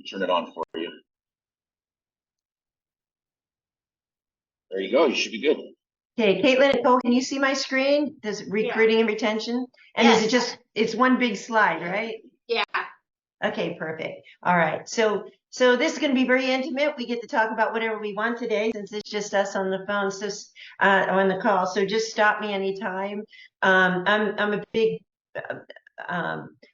turn it on for you. There you go. You should be good. Okay, Caitlin, Nicole, can you see my screen? Does recruiting and retention? And is it just, it's one big slide, right? Yeah. Okay, perfect. All right. So this is going to be very intimate. We get to talk about whatever we want today, since it's just us on the phone, so on the call. So just stop me anytime. I'm a big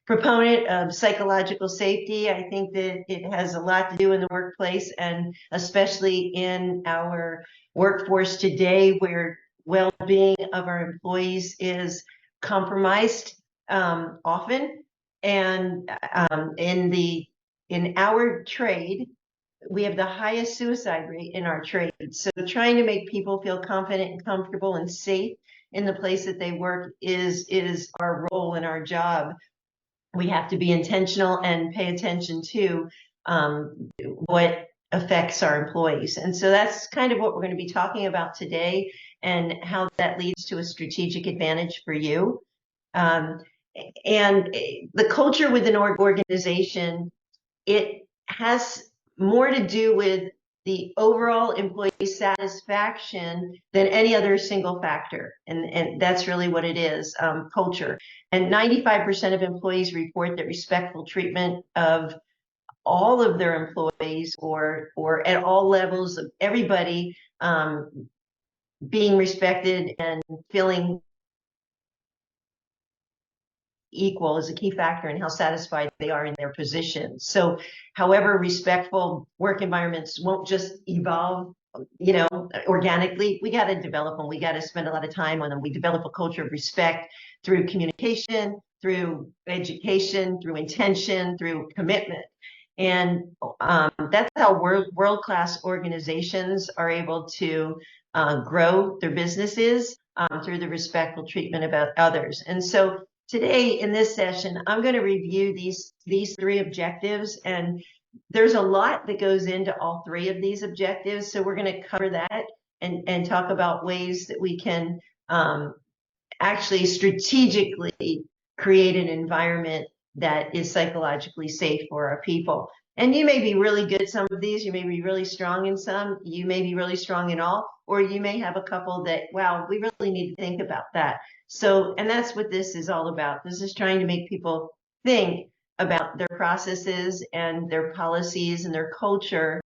proponent of psychological safety. I think that it has a lot to do in the workplace, and especially in our workforce today, where well-being of our employees is compromised often. And in our trade, we have the highest suicide rate in our trade. So trying to make people feel confident and comfortable and safe in the place that they work is our role in our job. We have to be intentional and pay attention to what affects our employees. And so that's kind of what we're going to be talking about today, and how that leads to a strategic advantage for you. And the culture within an organization, it has more to do with the overall employee satisfaction than any other single factor. And that's really what it is, culture. And 95% of employees report that respectful treatment of all of their employees, or at all levels of everybody, being respected and feeling equal, is a key factor in how satisfied they are in their position. So however, respectful work environments won't just evolve, organically. We got to develop them. We got to spend a lot of time on them. We develop a culture of respect through communication, through education, through intention, through commitment. And that's how world-class organizations are able to grow their businesses, through the respectful treatment about others. And so today in this session, I'm going to review these three objectives, and there's a lot that goes into all three of these objectives. So we're going to cover that and talk about ways that we can actually strategically create an environment that is psychologically safe for our people. And you may be really good at some of these, you may be really strong in some, you may be really strong in all, or you may have a couple that, wow, we really need to think about that. So, and that's what this is all about. This is trying to make people think about their processes and their policies and their culture,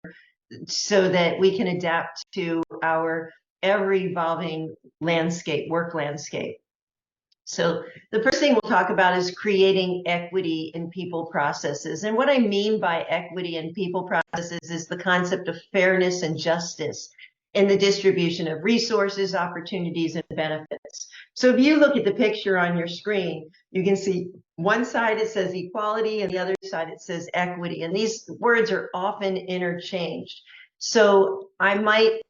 so that we can adapt to our ever-evolving landscape, work landscape. So the first thing we'll talk about is creating equity in people processes. And what I mean by equity in people processes is the concept of fairness and justice in the distribution of resources, opportunities, and benefits. So if you look at the picture on your screen, you can see one side it says equality and the other side it says equity. And these words are often interchanged. So I might,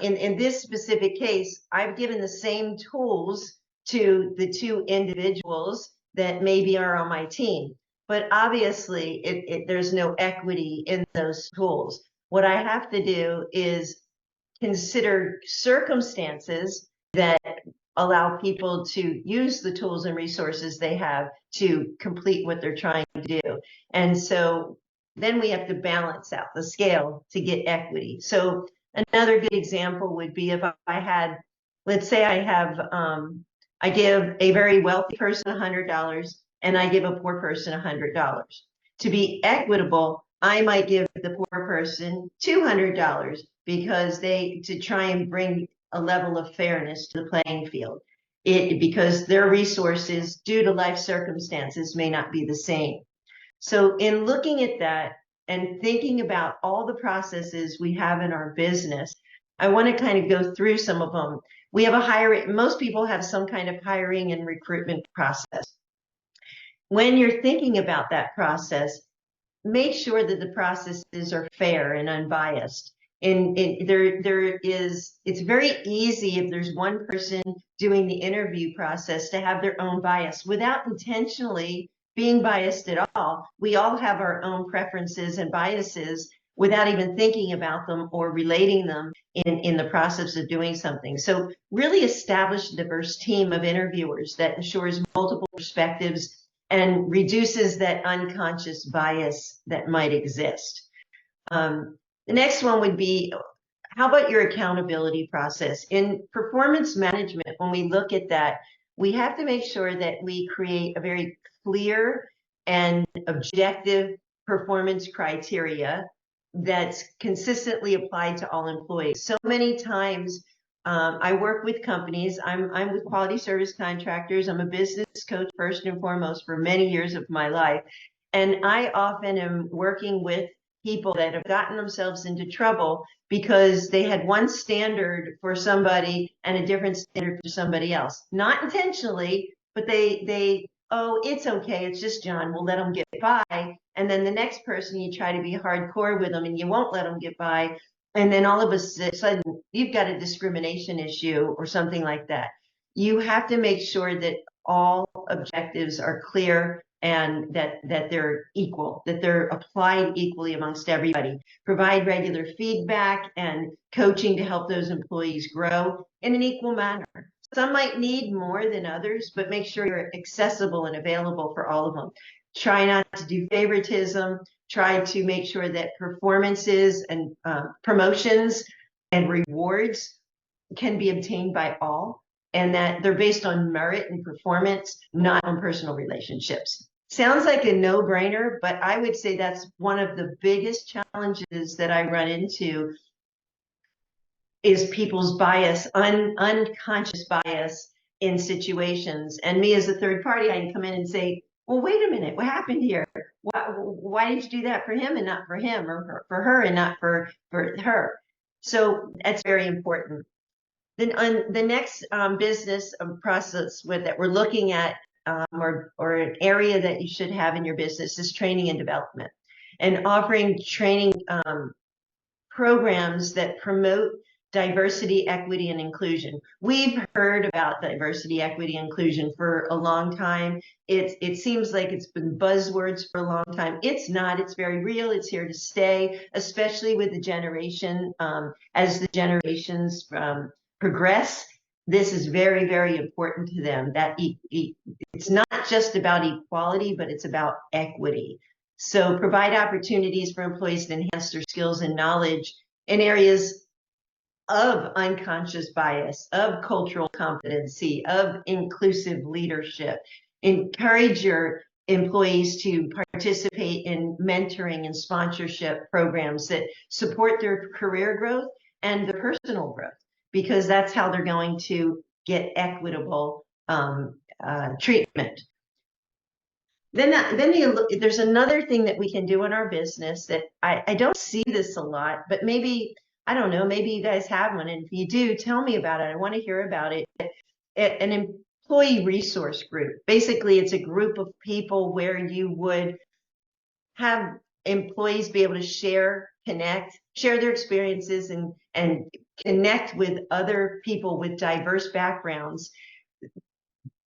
in this specific case, I've given the same tools to the two individuals that maybe are on my team, but obviously there's no equity in those tools. What I have to do is consider circumstances that allow people to use the tools and resources they have to complete what they're trying to do. And so then we have to balance out the scale to get equity. So another good example would be if I had, let's say I give a very wealthy person $100 and I give a poor person $100. To be equitable, I might give the poor person $200 because to try and bring a level of fairness to the playing field. Because their resources, due to life circumstances, may not be the same. So in looking at that and thinking about all the processes we have in our business, I want to kind of go through some of them. We have most people have some kind of hiring and recruitment process. When you're thinking about that process, make sure that the processes are fair and unbiased. It's very easy if there's one person doing the interview process to have their own bias without intentionally being biased at all. We all have our own preferences and biases without even thinking about them or relating them in the process of doing something. So really establish a diverse team of interviewers that ensures multiple perspectives and reduces that unconscious bias that might exist. The next one would be, how about your accountability process? In performance management, when we look at that, we have to make sure that we create a very clear and objective performance criteria that's consistently applied to all employees. So many times, I work with companies. I'm with quality service contractors. I'm a business coach first and foremost for many years of my life. And I often am working with people that have gotten themselves into trouble because they had one standard for somebody and a different standard for somebody else. Not intentionally, but oh, it's okay. It's just John. We'll let them get by. And then the next person, you try to be hardcore with them and you won't let them get by. And then all of a sudden, you've got a discrimination issue or something like that. You have to make sure that all objectives are clear and that they're equal, that they're applied equally amongst everybody. Provide regular feedback and coaching to help those employees grow in an equal manner. Some might need more than others, but make sure you're accessible and available for all of them. Try not to do favoritism. Try to make sure that performances and promotions and rewards can be obtained by all, and that they're based on merit and performance, not on personal relationships. Sounds like a no-brainer, but I would say that's one of the biggest challenges that I run into is people's bias, unconscious bias in situations. And me as a third party, I can come in and say, well, wait a minute, what happened here? Why did you do that for him and not for him, or for her and not for her? So that's very important. Then on the next business process that we're looking at, or an area that you should have in your business, is training and development, and offering training programs that promote diversity, equity, and inclusion. We've heard about diversity, equity, inclusion for a long time. It seems like it's been buzzwords for a long time. It's not. It's very real. It's here to stay, especially with the generation. As the generations progress, this is very, very important to them. That it's not just about equality, but it's about equity. So provide opportunities for employees to enhance their skills and knowledge in areas of unconscious bias, of cultural competency, of inclusive leadership. Encourage your employees to participate in mentoring and sponsorship programs that support their career growth and their personal growth, because that's how they're going to get equitable treatment. Then there's another thing that we can do in our business that I don't see this a lot, but maybe, I don't know, maybe you guys have one. And if you do, tell me about it. I want to hear about it. An employee resource group. Basically, it's a group of people where you would have employees be able to share their experiences and connect with other people with diverse backgrounds,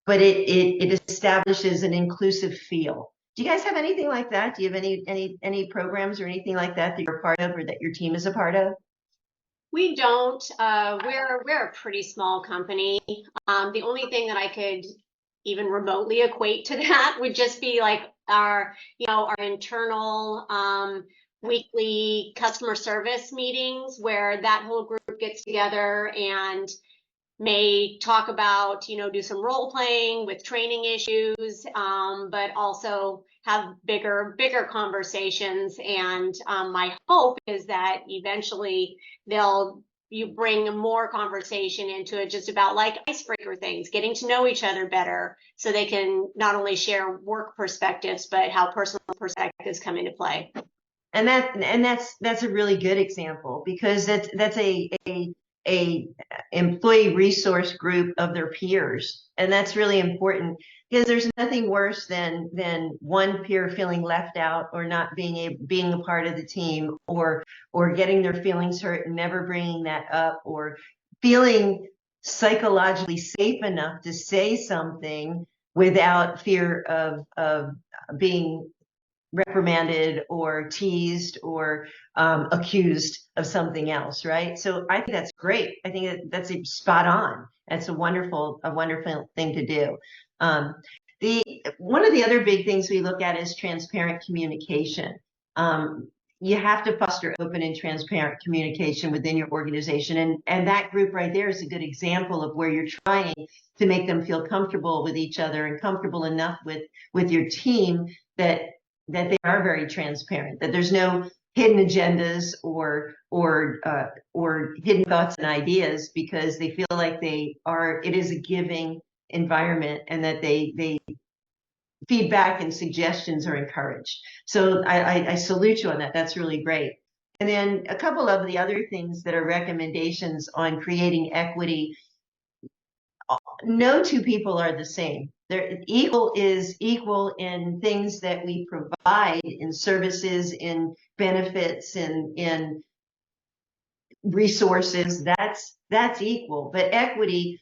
but it establishes an inclusive feel. Do you guys have anything like that? Do you have any programs or anything like that that you're a part of or that your team is a part of? We don't. We're a pretty small company. The only thing that I could even remotely equate to that would just be like our internal weekly customer service meetings, where that whole group gets together and may talk about, do some role playing with training issues, but also have bigger conversations. And my hope is that eventually you bring more conversation into it, just about like icebreaker things, getting to know each other better, so they can not only share work perspectives, but how personal perspectives come into play. And that's a really good example, because that's a employee resource group of their peers, and that's really important, because there's nothing worse than one peer feeling left out, or not being a part of the team, or getting their feelings hurt and never bringing that up, or feeling psychologically safe enough to say something without fear of being reprimanded or teased or accused of something else, right? So I think that's great. I think that's spot on. That's a wonderful thing to do. One of the other big things we look at is transparent communication. You have to foster open and transparent communication within your organization. And that group right there is a good example of where you're trying to make them feel comfortable with each other and comfortable enough with your team that they are very transparent, that there's no hidden agendas or hidden thoughts and ideas, because they feel like it is a giving environment, and that they feedback and suggestions are encouraged. So I salute you on that. That's really great. And then a couple of the other things that are recommendations on creating equity. No two people are the same. Equal is equal in things that we provide, in services, in benefits, in resources. That's equal. But equity,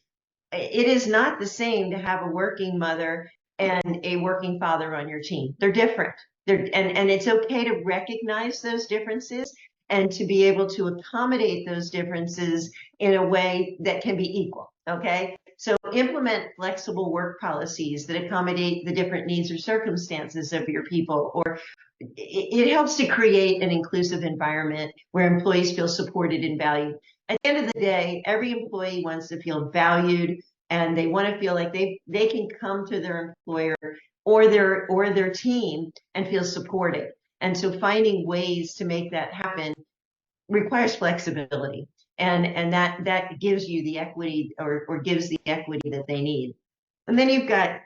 it is not the same to have a working mother and a working father on your team. They're different. And it's okay to recognize those differences and to be able to accommodate those differences in a way that can be equal. Okay. So implement flexible work policies that accommodate the different needs or circumstances of your people, or it helps to create an inclusive environment where employees feel supported and valued. At the end of the day, every employee wants to feel valued, and they want to feel like they can come to their employer or their team and feel supported. And so finding ways to make that happen requires flexibility. And that gives you the equity, or gives the equity that they need. And then you've got,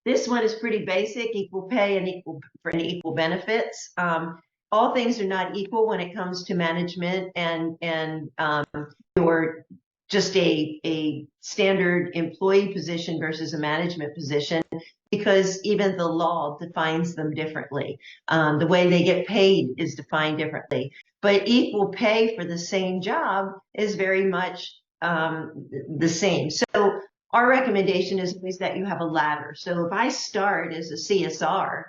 this one is pretty basic: equal pay and equal benefits. All things are not equal when it comes to management and your just a standard employee position versus a management position, because even the law defines them differently. The way they get paid is defined differently. But equal pay for the same job is very much the same. So our recommendation is that you have a ladder. So if I start as a CSR,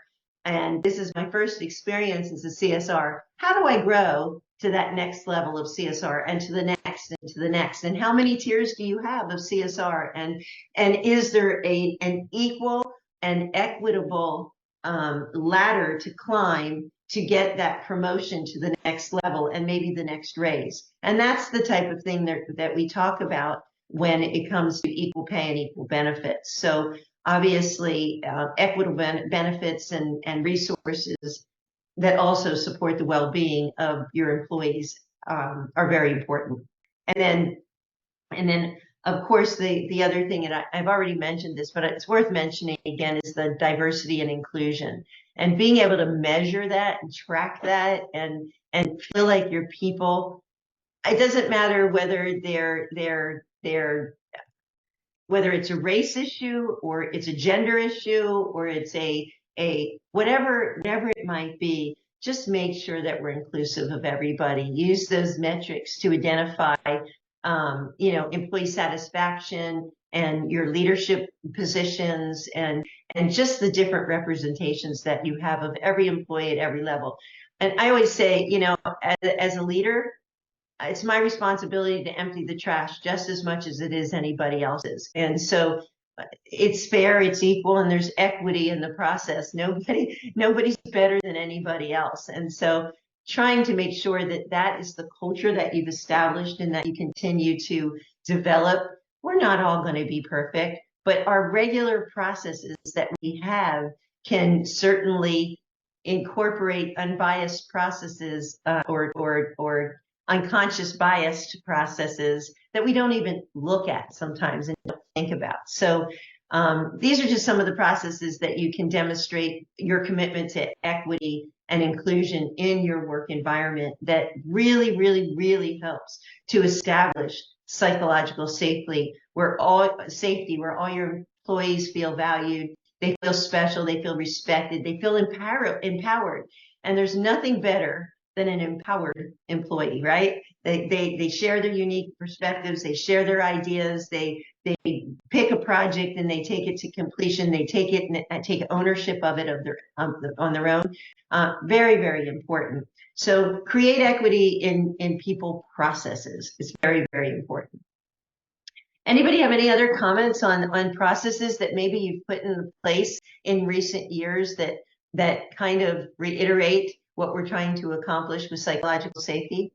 and this is my first experience as a CSR, how do I grow to that next level of CSR, and to the next, and to the next? And how many tiers do you have of CSR? And is there an equal and equitable ladder to climb to get that promotion to the next level and maybe the next raise? And that's the type of thing that we talk about when it comes to equal pay and equal benefits. So obviously, equitable benefits and resources that also support the well-being of your employees are very important. And then of course, the other thing, and I've already mentioned this, but it's worth mentioning again, is the diversity and inclusion, and being able to measure that and track that and feel like your people. It doesn't matter whether whether it's a race issue, or it's a gender issue, or it's a whatever it might be. Just make sure that we're inclusive of everybody. Use those metrics to identify, employee satisfaction and your leadership positions, and just the different representations that you have of every employee at every level. And I always say, as a leader, it's my responsibility to empty the trash just as much as it is anybody else's. And so it's fair, it's equal, and there's equity in the process. Nobody's better than anybody else. And so trying to make sure that that is the culture that you've established and that you continue to develop. We're not all going to be perfect, but our regular processes that we have can certainly incorporate unbiased processes, or unconscious biased processes that we don't even look at sometimes and don't think about. So these are just some of the processes that you can demonstrate your commitment to equity and inclusion in your work environment, that really, really, really helps to establish psychological safety, where all your employees feel valued, they feel special, they feel respected, they feel empowered. And there's nothing better than an empowered employee, right? They share their unique perspectives, they share their ideas, they pick a project and they take it to completion, they take it and take ownership of it on their own. Very, very important. So create equity in people processes. It's very, very important. Anybody have any other comments on processes that maybe you've put in place in recent years that kind of reiterate what we're trying to accomplish with psychological safety?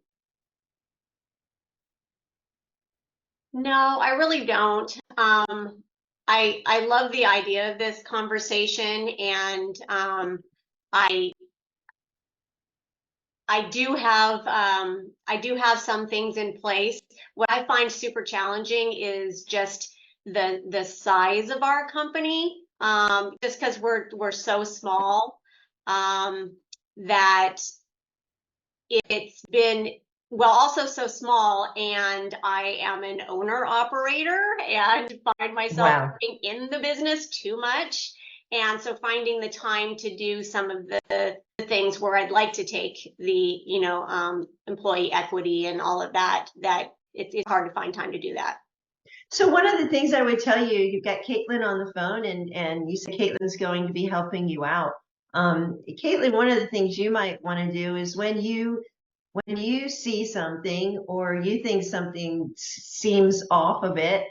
No, I really don't. I love the idea of this conversation, and I I do have some things in place. What I find super challenging is just the size of our company. Just because we're so small, that it's been, well, also so small, and I am an owner operator and find myself Wow. working in the business too much. And so finding the time to do some of the things where I'd like to take the, employee equity and all of that, it's hard to find time to do that. So one of the things I would tell you, you've got Caitlin on the phone, and you said Caitlin's going to be helping you out. Caitlin, one of the things you might want to do is when you see something or you think something seems off a bit,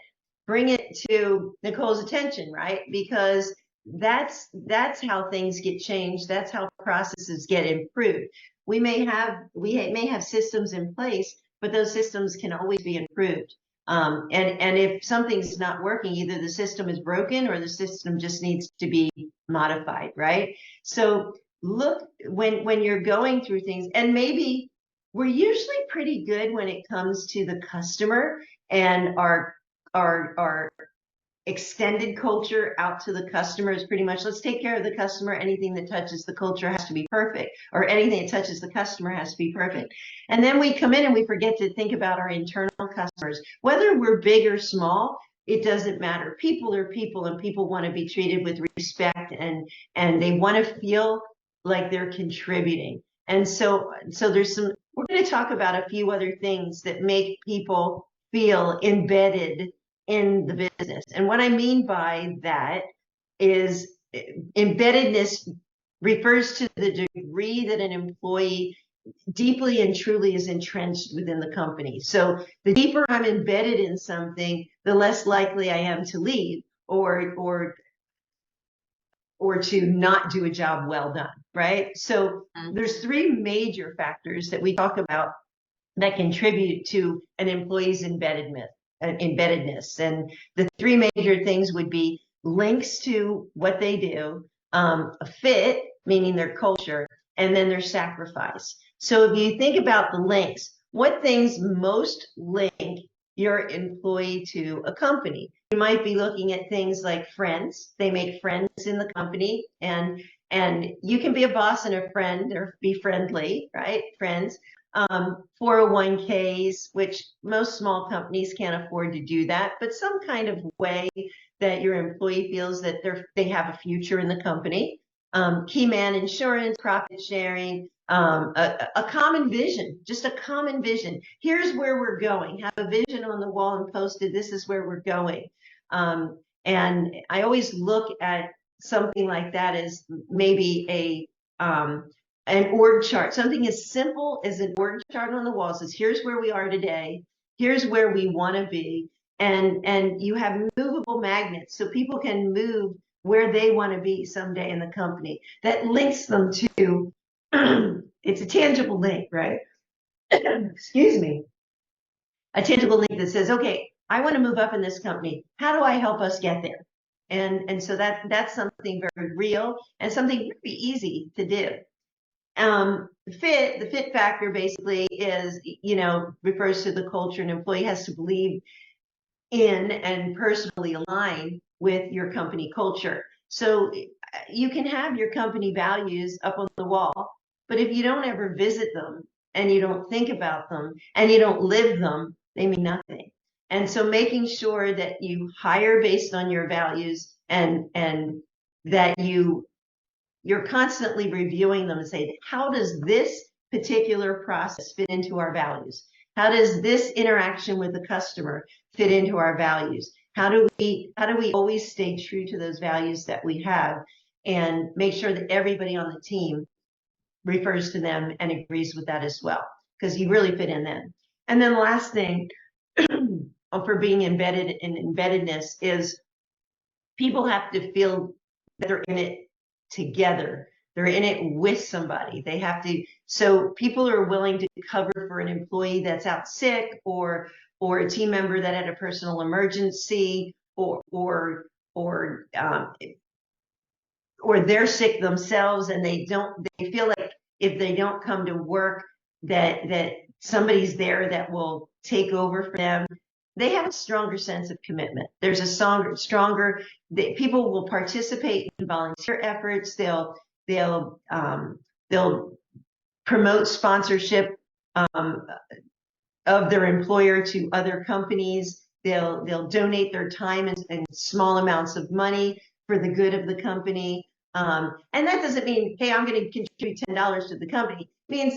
bring it to Nicole's attention, right? Because that's how things get changed. That's how processes get improved. We may have systems in place, but those systems can always be improved. And if something's not working, either the system is broken or the system just needs to be modified, right? So look when you're going through things, and maybe we're usually pretty good when it comes to the customer and our extended culture out to the customer is pretty much, let's take care of the customer. Anything that touches the culture has to be perfect, or anything that touches the customer has to be perfect. And then we come in and we forget to think about our internal customers. Whether we're big or small, it doesn't matter. People are people, and people want to be treated with respect, and they want to feel like they're contributing. And so we're going to talk about a few other things that make people feel embedded in the business. And what I mean by that is embeddedness refers to the degree that an employee deeply and truly is entrenched within the company. So the deeper I'm embedded in something, the less likely I am to leave or to not do a job well done, right? So there's three major factors that we talk about that contribute to an employee's embeddedness. And the three major things would be links to what they do, a fit, meaning their culture, and then their sacrifice. So if you think about the links, what things most link your employee to a company? You might be looking at things like friends. They make friends in the company, and you can be a boss and a friend, or be friendly, right? Friends. 401ks, which most small companies can't afford to do that, but some kind of way that your employee feels that they have a future in the company. Key man insurance, profit sharing, a common vision, just a common vision. Here's where we're going. Have a vision on the wall and posted, this is where we're going. And I always look at something like that as maybe an org chart, something as simple as an org chart on the wall says, here's where we are today, here's where we want to be, and you have movable magnets so people can move where they want to be someday in the company. That links them to, it's a tangible link, right? Excuse me. A tangible link that says, okay, I want to move up in this company. How do I help us get there? And so that's something very real and something very easy to do. The fit factor basically is, refers to the culture an employee has to believe in and personally align with your company culture. So you can have your company values up on the wall, but if you don't ever visit them and you don't think about them and you don't live them, they mean nothing. And so making sure that you hire based on your values, and that you're constantly reviewing them and say, how does this particular process fit into our values? How does this interaction with the customer fit into our values? How do we always stay true to those values that we have, and make sure that everybody on the team refers to them and agrees with that as well, because you really fit in then. And then the last thing for being embedded in embeddedness is people have to feel that they're in it together. They're in it with somebody. They have to, so people are willing to cover for an employee that's out sick, or a team member that had a personal emergency, or they're sick themselves and they feel like if they don't come to work that somebody's there that will take over for them. They have a stronger sense of commitment. There's a stronger people will participate in volunteer efforts. They'll promote sponsorship of their employer to other companies. They'll donate their time and small amounts of money for the good of the company. And that doesn't mean, hey, I'm going to contribute $10 to the company. It means,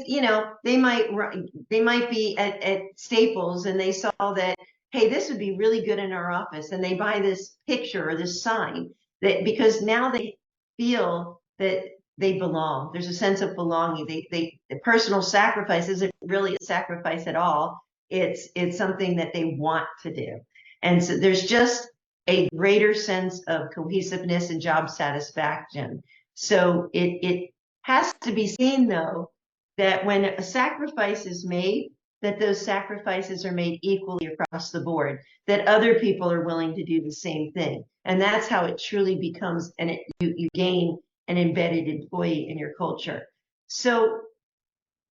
they might be at Staples and they saw that, hey, this would be really good in our office, and they buy this picture or this sign because now they feel that they belong. There's a sense of belonging. The personal sacrifice isn't really a sacrifice at all. It's something that they want to do. And so there's just a greater sense of cohesiveness and job satisfaction. So it has to be seen, though, that when a sacrifice is made, that those sacrifices are made equally across the board, that other people are willing to do the same thing. And that's how it truly becomes, and you gain an embedded employee in your culture. So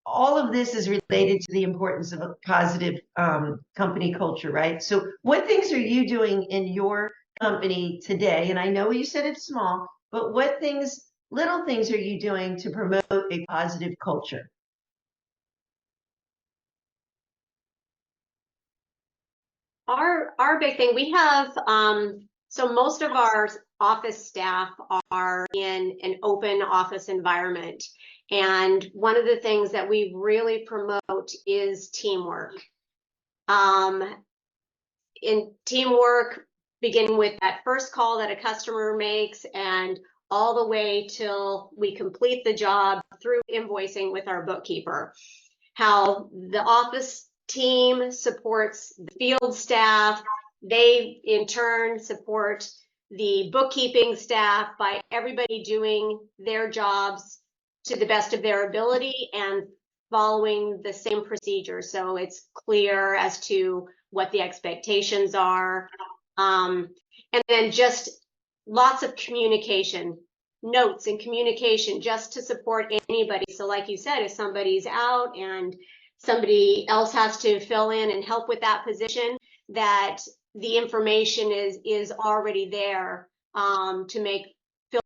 all of this is related to the importance of a positive company culture, right? So what things are you doing in your company today? And I know you said it's small, but what little things are you doing to promote a positive culture? Our big thing, we have so most of our office staff are in an open office environment. And one of the things that we really promote is teamwork. In teamwork, beginning with that first call that a customer makes and all the way till we complete the job through invoicing with our bookkeeper. How the office team supports the field staff. They in turn support the bookkeeping staff by everybody doing their jobs to the best of their ability and following the same procedure. So it's clear as to what the expectations are. And then just lots of communication, notes and communication just to support anybody. So like you said, if somebody's out and somebody else has to fill in and help with that position, that the information is already there to make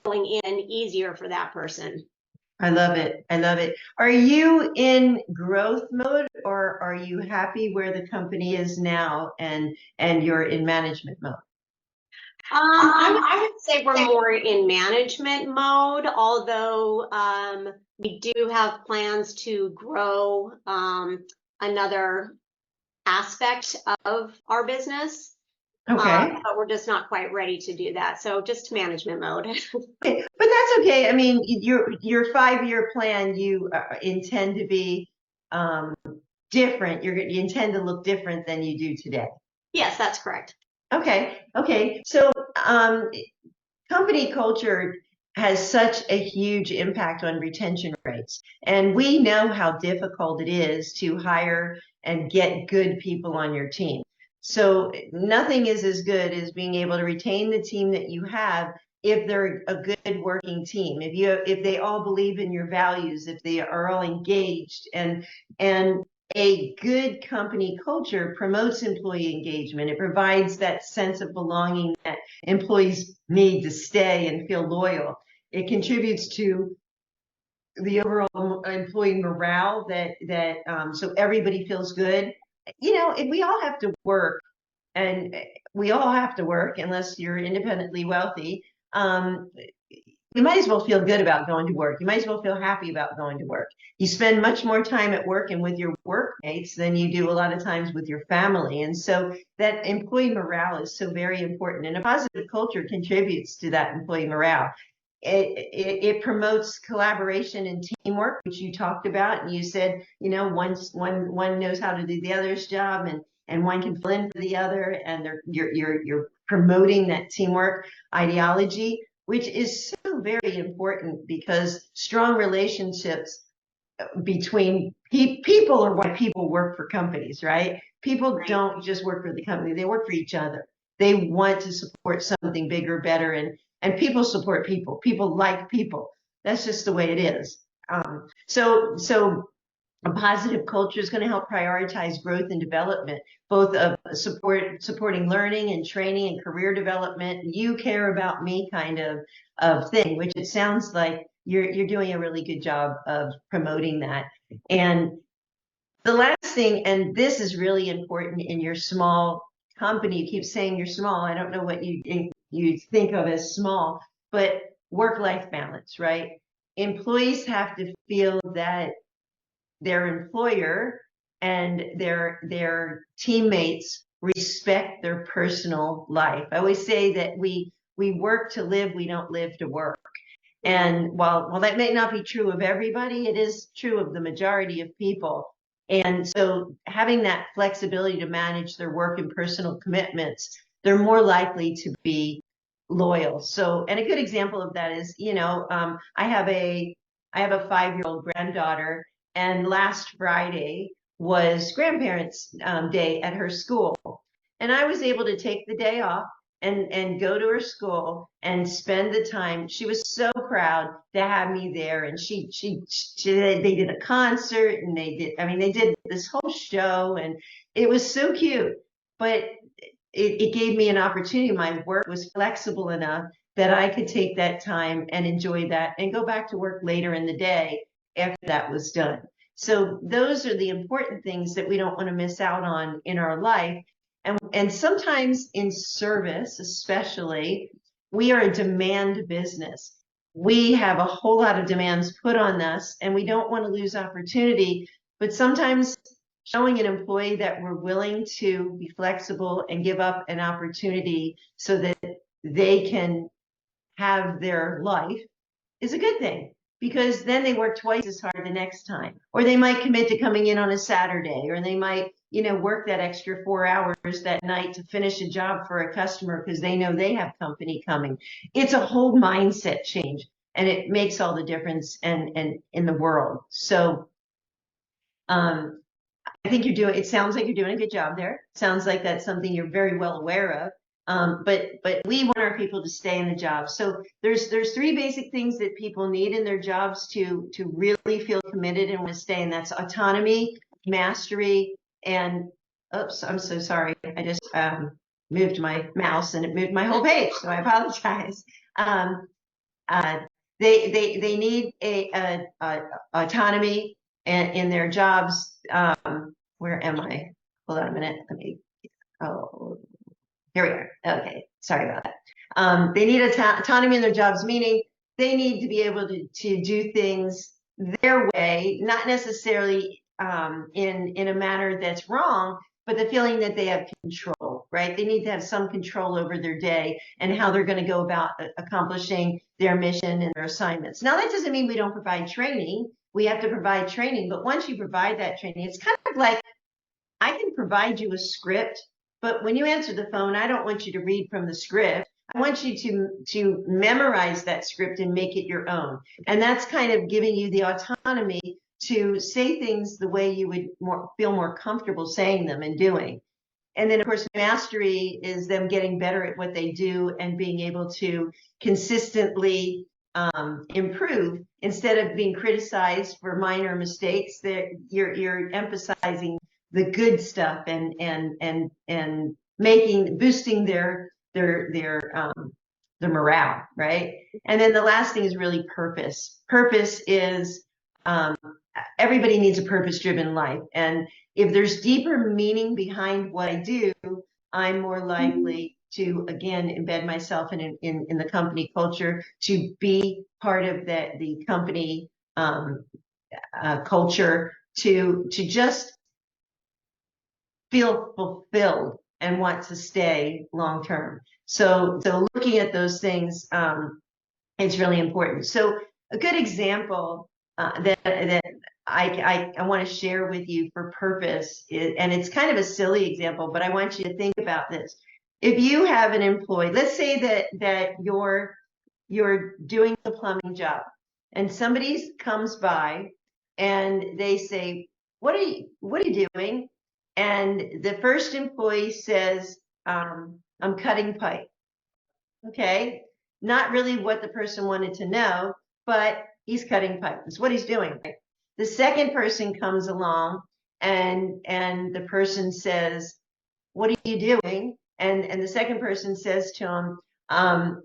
filling in easier for that person. I love it. I love it. Are you in growth mode, or are you happy where the company is now and you're in management mode? I would say we're more in management mode, although we do have plans to grow another aspect of our business. Okay. But we're just not quite ready to do that. So just management mode. Okay, but that's okay. I mean, your 5-year plan, you intend to be different. You intend to look different than you do today. Yes, that's correct. Okay. Okay. So company culture has such a huge impact on retention rates. And we know how difficult it is to hire and get good people on your team. So nothing is as good as being able to retain the team that you have if they're a good working team, if they all believe in your values, if they are all engaged, and a good company culture promotes employee engagement. It provides that sense of belonging that employees need to stay and feel loyal. It contributes to the overall employee morale so everybody feels good. If we all have to work, and we all have to work unless you're independently wealthy. You might as well feel good about going to work. You might as well feel happy about going to work. You spend much more time at work and with your workmates than you do a lot of times with your family. And so that employee morale is so very important. And a positive culture contributes to that employee morale. It promotes collaboration and teamwork, which you talked about. And you said, one knows how to do the other's job. and one can fill in for the other, and you're promoting that teamwork ideology, which is so very important because strong relationships between people are why people work for companies, right? People don't just work for the company, they work for each other. They want to support something bigger, better, and people support people. People like people. That's just the way it is. So a positive culture is going to help prioritize growth and development, both of supporting learning and training and career development. You care about me kind of thing, which it sounds like you're doing a really good job of promoting that. And the last thing, and this is really important in your small company, you keep saying you're small. I don't know what you think of as small, but work-life balance, right? Employees have to feel that their employer and their teammates respect their personal life. I always say that we work to live, we don't live to work. And while that may not be true of everybody, it is true of the majority of people. And so having that flexibility to manage their work and personal commitments, they're more likely to be loyal. So, and a good example of that is, I have a 5-year-old granddaughter, and last Friday was grandparents' day at her school. And I was able to take the day off and go to her school and spend the time. She was so proud to have me there. And they did a concert, and they did this whole show, and it was so cute. But it gave me an opportunity. My work was flexible enough that I could take that time and enjoy that and go back to work later in the day after that was done. So those are the important things that we don't want to miss out on in our life. And sometimes in service, especially, we are a demand business. We have a whole lot of demands put on us, and we don't want to lose opportunity. But sometimes showing an employee that we're willing to be flexible and give up an opportunity so that they can have their life is a good thing, because then they work twice as hard the next time. Or they might commit to coming in on a Saturday, or they might, work that extra 4 hours that night to finish a job for a customer because they know they have company coming. It's a whole mindset change, and it makes all the difference and in the world. So I think it sounds like you're doing a good job there. Sounds like that's something you're very well aware of. But we want our people to stay in the job. So there's 3 basic things that people need in their jobs to really feel committed and want to stay, and that's autonomy, mastery, and oops, I'm so sorry. I just moved my mouse and it moved my whole page, so I apologize. Uh, they need a autonomy in their jobs. Where am I? Hold on a minute. Here we are. Okay, sorry about that. They need autonomy in their jobs, meaning they need to be able to do things their way, not necessarily in a manner that's wrong, but the feeling that they have control, right? They need to have some control over their day and how they're going to go about accomplishing their mission and their assignments. Now, that doesn't mean we don't provide training. We have to provide training, but once you provide that training, it's kind of like I can provide you a script, but when you answer the phone, I don't want you to read from the script. I want you to memorize that script and make it your own. And that's kind of giving you the autonomy to say things the way you would feel more comfortable saying them and doing. And then, of course, mastery is them getting better at what they do and being able to consistently improve instead of being criticized for minor mistakes. That you're emphasizing the good stuff and boosting their morale, right? And then the last thing is really purpose. Purpose is everybody needs a purpose-driven life, and if there's deeper meaning behind what I do, I'm more likely to again embed myself in the company culture, to be part of the company culture, to just feel fulfilled and want to stay long term. So looking at those things is really important. So a good example that I want to share with you for purpose, and it's kind of a silly example, but I want you to think about this. If you have an employee, let's say that you're doing the plumbing job, and somebody comes by and they say, what are you doing? And the first employee says, I'm cutting pipe. Okay, not really what the person wanted to know, but he's cutting pipe. That's what he's doing. Right? The second person comes along and the person says, what are you doing? And the second person says to him, I'm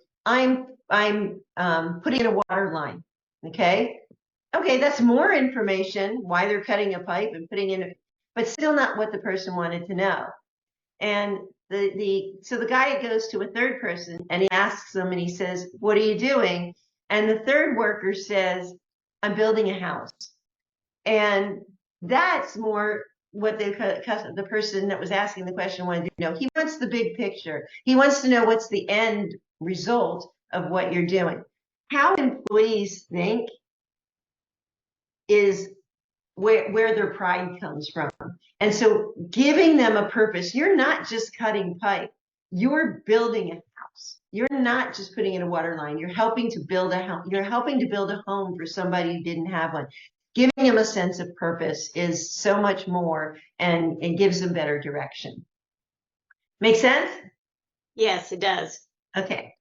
putting in a water line. Okay. Okay, that's more information why they're cutting a pipe and putting in it, but still not what the person wanted to know. And so the guy goes to a third person and he asks them and he says, what are you doing? And the third worker says, I'm building a house. And that's more what the person that was asking the question wanted to know. He wants the big picture. He wants to know what's the end result of what you're doing. How employees think is where their pride comes from. And so giving them a purpose, you're not just cutting pipe, you're building a house. You're not just putting in a water line, you're helping to build a house. You're helping to build a home for somebody who didn't have one. Giving them a sense of purpose is so much more, and it gives them better direction. Make sense? Yes, it does. Okay.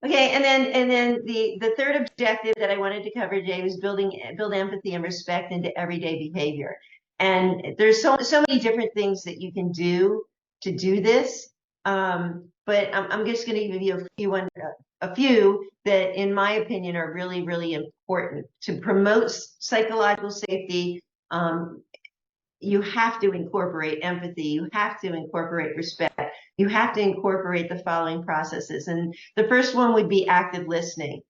Okay, and then the third objective that I wanted to cover today was build empathy and respect into everyday behavior. And there's so many different things that you can do to do this. But I'm just going to give you a few that, in my opinion, are really, really important to promote psychological safety. You have to incorporate empathy. You have to incorporate respect. You have to incorporate the following processes. And the first one would be active listening.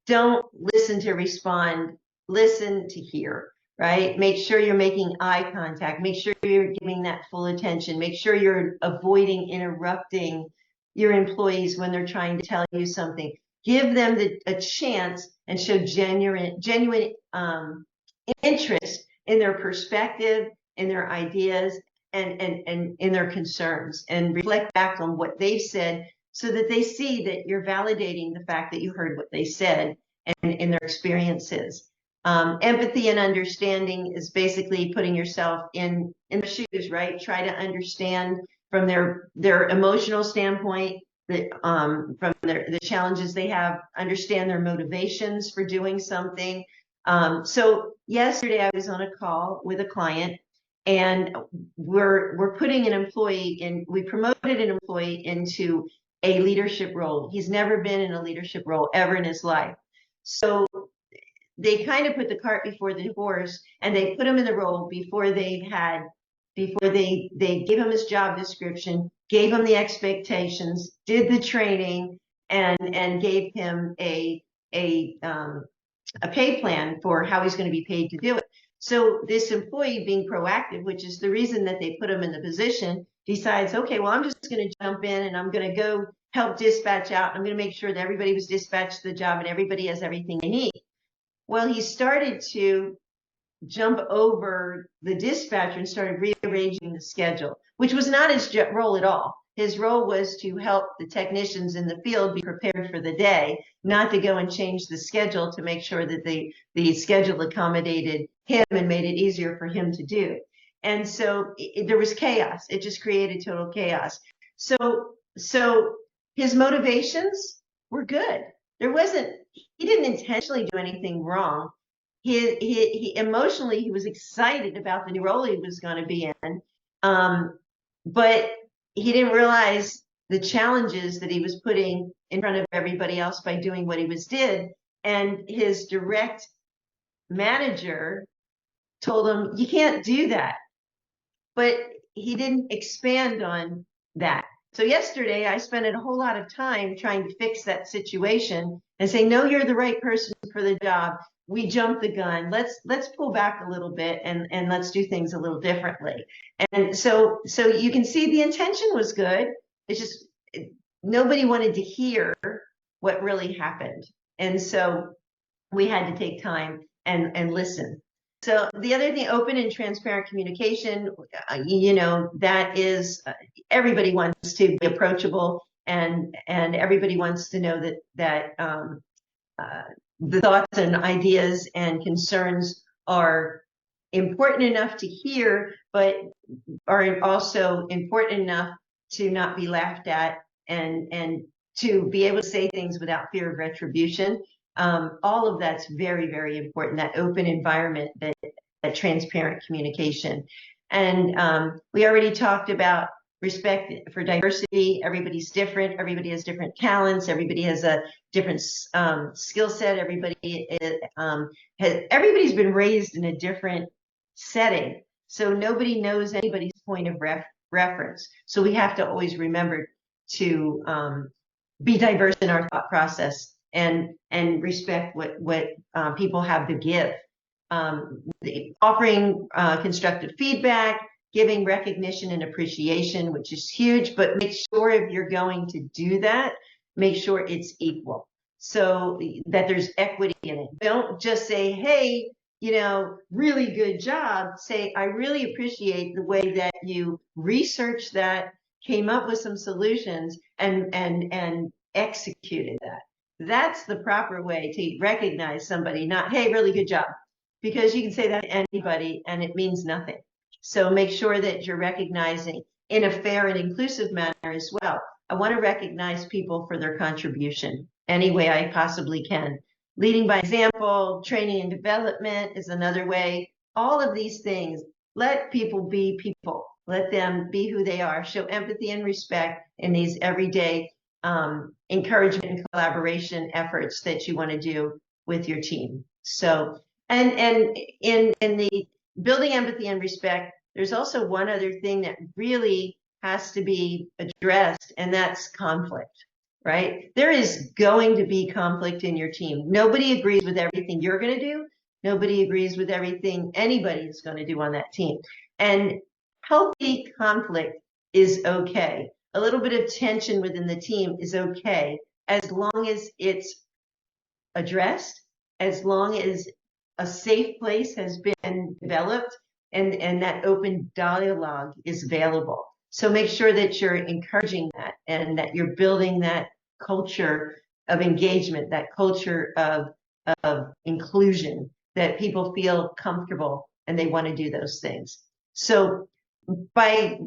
Don't listen to respond, listen to hear, right? Make sure you're making eye contact. Make sure you're giving that full attention. Make sure you're avoiding interrupting your employees when they're trying to tell you something. Give them a chance and show genuine interest in their perspective, in their ideas, and in their concerns, and reflect back on what they've said so that they see that you're validating the fact that you heard what they said and in their experiences. Empathy and understanding is basically putting yourself in their shoes, right? Try to understand from their emotional standpoint, from the challenges they have, understand their motivations for doing something. So yesterday I was on a call with a client, and we're putting an employee in. We promoted an employee into a leadership role. He's never been in a leadership role ever in his life. So they kind of put the cart before the horse, and they put him in the role before they gave him his job description, gave him the expectations, did the training, and gave him a pay plan for how he's going to be paid to do it. So this employee, being proactive, which is the reason that they put him in the position, decides, okay, well, I'm just going to jump in and I'm going to go help dispatch out. I'm going to make sure that everybody was dispatched to the job and everybody has everything they need. Well, he started to jump over the dispatcher and started rearranging the schedule, which was not his role at all. His role was to help the technicians in the field be prepared for the day, not to go and change the schedule to make sure that the schedule accommodated him and made it easier for him to do. And so there was chaos. It just created total chaos. So his motivations were good. He didn't intentionally do anything wrong. He emotionally, he was excited about the new role he was going to be in. But he didn't realize the challenges that he was putting in front of everybody else by doing what he did. And his direct manager told him, you can't do that. But he didn't expand on that. So yesterday I spent a whole lot of time trying to fix that situation and say, no, you're the right person for the job. We jumped the gun. Let's pull back a little bit and let's do things a little differently. And so you can see the intention was good. It's just nobody wanted to hear what really happened. And so we had to take time and listen. So the other thing, open and transparent communication, that is, everybody wants to be approachable, and everybody wants to know that uh, the thoughts and ideas and concerns are important enough to hear, but are also important enough to not be laughed at, and to be able to say things without fear of retribution. All of that's very, very important, that open environment, that transparent communication. And we already talked about respect for diversity. Everybody's different. Everybody has different talents. Everybody has a different skill set. Everybody's been raised in a different setting. So nobody knows anybody's point of reference. So we have to always remember to be diverse in our thought process, and respect what people have to give. Offering constructive feedback, giving recognition and appreciation, which is huge, but make sure if you're going to do that, make sure it's equal, so that there's equity in it. Don't just say, hey, really good job. Say, I really appreciate the way that you researched that, came up with some solutions, and executed that. That's the proper way to recognize somebody, not, hey, really good job, because you can say that to anybody and it means nothing. So make sure that you're recognizing in a fair and inclusive manner as well. I want to recognize people for their contribution any way I possibly can. Leading by example, training and development is another way. All of these things, let people be people. Let them be who they are. Show empathy and respect in these everyday encouragement and collaboration efforts that you want to do with your team. So, and in the building empathy and respect, there's also one other thing that really has to be addressed, and that's conflict. Right? There is going to be conflict in your team. Nobody agrees with everything you're going to do. Nobody agrees with everything anybody is going to do on that team. And healthy conflict is okay. A little bit of tension within the team is okay, as long as it's addressed, as long as a safe place has been developed, and that open dialogue is available. So make sure that you're encouraging that, and that you're building that culture of engagement, that culture of inclusion, that people feel comfortable and they want to do those things. So by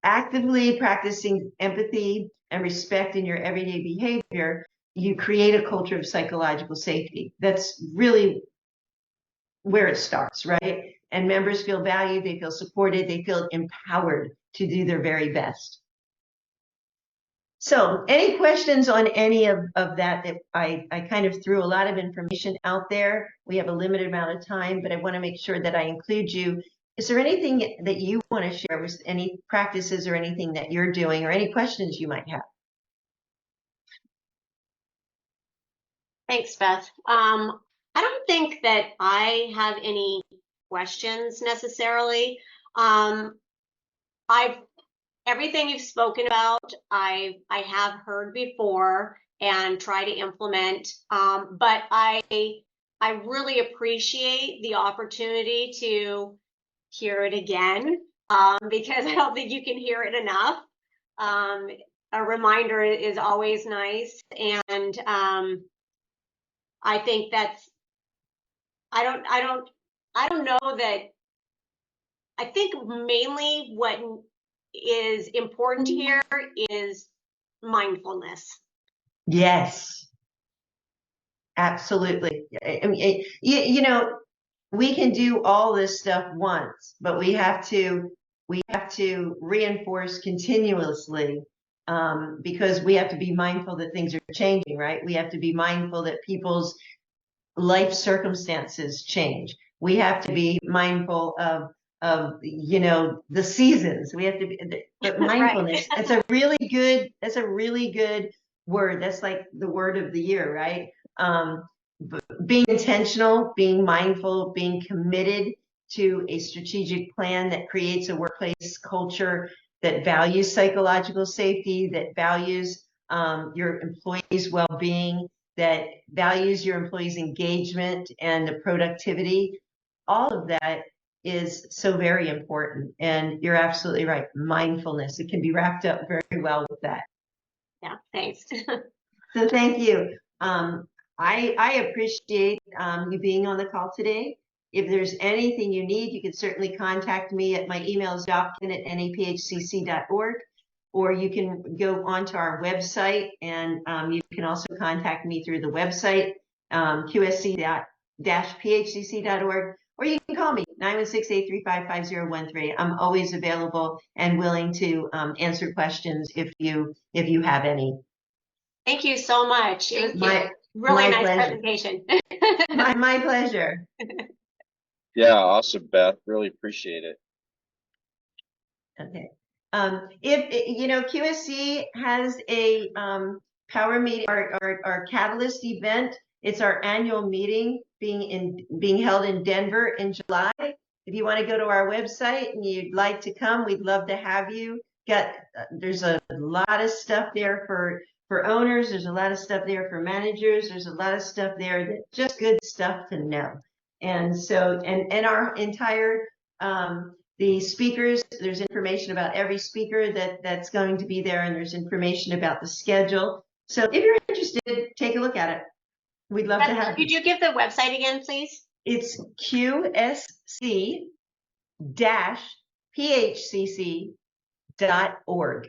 actively practicing empathy and respect in your everyday behavior, you create a culture of psychological safety. That's really where it starts, right? And members feel valued, they feel supported, they feel empowered to do their very best. So any questions on any of that I kind of threw a lot of information out there. We have a limited amount of time, but I want to make sure that I include you. Is there anything that you want to share with, any practices or anything that you're doing, or any questions you might have? Thanks, Beth. I don't think that I have any questions necessarily. Everything you've spoken about, I have heard before and try to implement. But I really appreciate the opportunity to hear it again, because I don't think you can hear it enough. A reminder is always nice, and I think that's, I don't know that, I think mainly what is important here is mindfulness. Yes, absolutely. I mean, we can do all this stuff once, but we have to reinforce continuously, because we have to be mindful that things are changing, right? We have to be mindful that people's life circumstances change. We have to be mindful of the seasons. We have to be, but mindfulness. Right. That's a really good word. That's like the word of the year, right? Being intentional, being mindful, being committed to a strategic plan that creates a workplace culture that values psychological safety, that values your employees' well-being, that values your employees' engagement and the productivity. all of that is so very important. And you're absolutely right. Mindfulness, it can be wrapped up very well with that. Yeah, thanks. So thank you. I appreciate you being on the call today. If there's anything you need, you can certainly contact me at my email is jobkin@naphcc.org, or you can go onto our website, and you can also contact me through the website, qsc-phcc.org, or you can call me 916-835-5013. I'm always available and willing to answer questions if you have any. Thank you so much. It was really nice presentation. My pleasure. Yeah, awesome, Beth. Really appreciate it. Okay. If you know, QSC has a power meeting, our Catalyst event. It's our annual meeting being held in Denver in July. If you want to go to our website and you'd like to come, we'd love to have you. There's a lot of stuff there for owners. There's a lot of stuff there for managers. There's a lot of stuff there that just good stuff to know. And so, and our entire the speakers, there's information about every speaker that's going to be there, and there's information about the schedule. So if you're interested, take a look at it. We'd love to have you. Could you give the website again, please? It's qsc-phcc.org.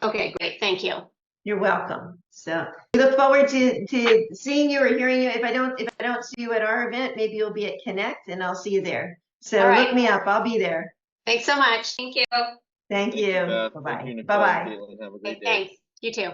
Okay, great. Thank you. You're welcome. So we look forward to seeing you or hearing you. If I don't see you at our event, maybe you'll be at Connect, and I'll see you there. So look me up. I'll be there. Thanks so much. Thank you. Thank you. Beth. Bye-bye. Thank you, Nicole and Bye-bye. Caitlin. Have a great day. Thanks. You too.